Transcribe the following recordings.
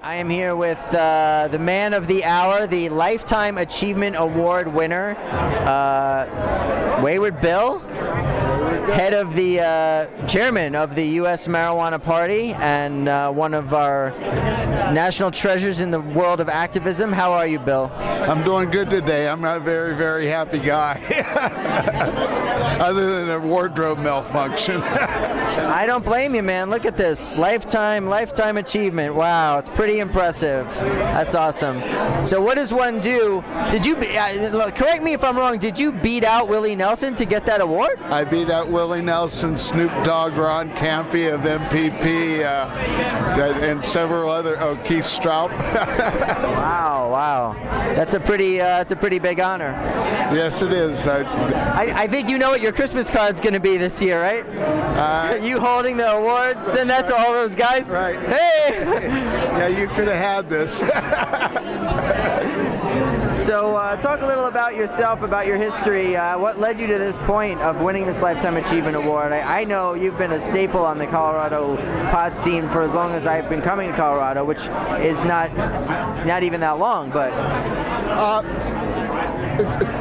I am here with the man of the hour, the Lifetime Achievement Award winner, Wayward Bill, head of the chairman of the USMjParty, and one of our national treasures in the world of activism. How are you, Bill? I'm doing good today. I'm not a very, very happy guy, other than a wardrobe malfunction. I don't blame you, man. Look at this. Lifetime achievement. Wow, it's pretty impressive. That's awesome. So what does one do? Did you, correct me if I'm wrong, did you beat out Willie Nelson to get that award? I beat out Willie Nelson, Snoop Dogg, Ron Campy of MPP, and several other, Keith Stroup. Wow. That's a pretty big honor. Yes, it is. I think you know what your Christmas card's going to be this year, right? You holding the award, send that to all those guys. Right. Hey! Yeah, you could have had this. So talk a little about yourself, about your history. What led you to this point of winning this Lifetime Achievement Award? I know you've been a staple on the Colorado pod scene for as long as I've been coming to Colorado, which is not even that long, but...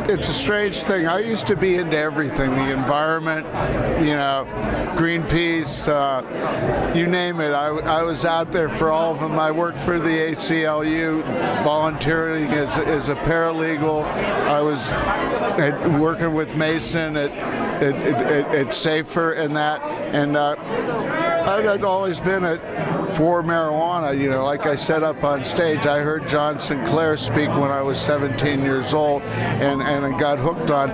It's a strange thing. I used to be into everything, the environment, Greenpeace, you name it. I was out there for all of them. I worked for the ACLU, volunteering as a paralegal. I was working with Mason at Safer and that, and I'd always been for marijuana. Like I said up on stage, I heard John Sinclair speak when I was 17 years old, and I got hooked on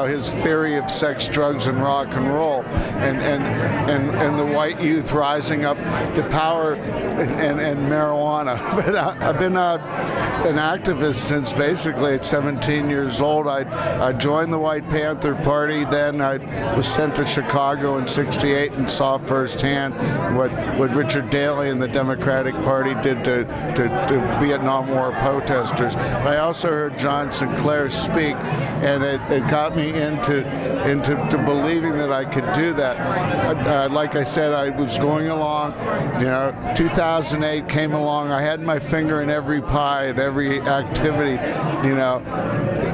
his theory of sex, drugs, and rock and roll, and the white youth rising up to power and marijuana. But I've been an activist since basically at 17 years old. I joined the White Panther Party. Then I was sent to Chicago in '68 and saw firsthand what Richard Daley and the Democratic Party did to Vietnam War protesters. But I also heard John Sinclair speak, and it got me into believing that I could do that. Like I said, I was going along. 2008 came along. I had my finger in every pie and every activity,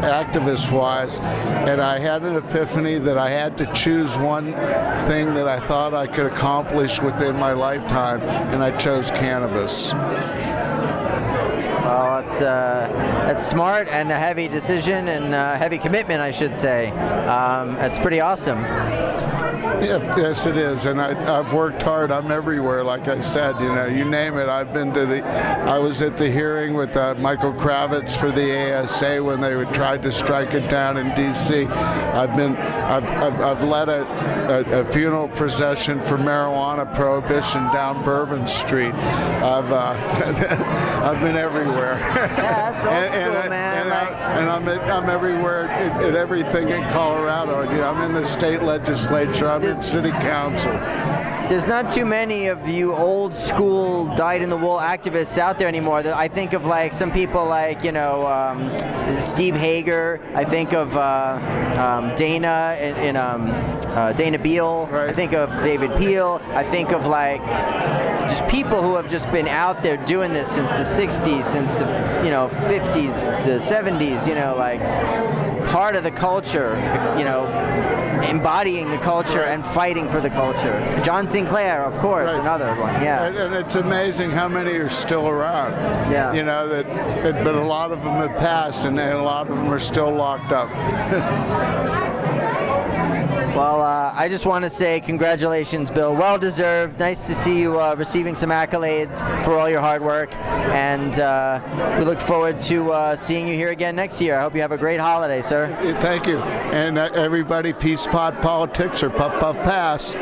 activist-wise, and I had an epiphany that I had to choose one thing that I thought I could accomplish within my lifetime, and I chose cannabis. Well, that's smart and a heavy decision and a heavy commitment, I should say. That's pretty awesome. Yeah, yes, it is, and I've worked hard. I'm everywhere, like I said. You name it. I've been to I was at the hearing with Michael Kravitz for the ASA when they tried to strike it down in D.C. I've led a funeral procession for marijuana prohibition down Bourbon Street. I've been everywhere. Yeah, that's old school, man. I'm everywhere at everything in Colorado. I'm in the state legislature. I'm in city council. There's not too many of you old school dyed-in-the-wool activists out there anymore. I think of some people like Steve Hager. I think of Dana and Dana Beal. Right. I think of David Peel. I think of just people who have just been out there doing this since the 60s, since the 50s, the 70s. Part of the culture. Embodying the culture and fighting for the culture. John Sinclair, of course, right. Another one. Yeah. And it's amazing how many are still around. Yeah. But a lot of them have passed, and a lot of them are still locked up. Well, I just want to say congratulations, Bill. Well deserved. Nice to see you receiving some accolades for all your hard work, and we look forward to seeing you here again next year. I hope you have a great holiday, sir. Thank you. And everybody, peace, pot, politics, or puff, puff, pass.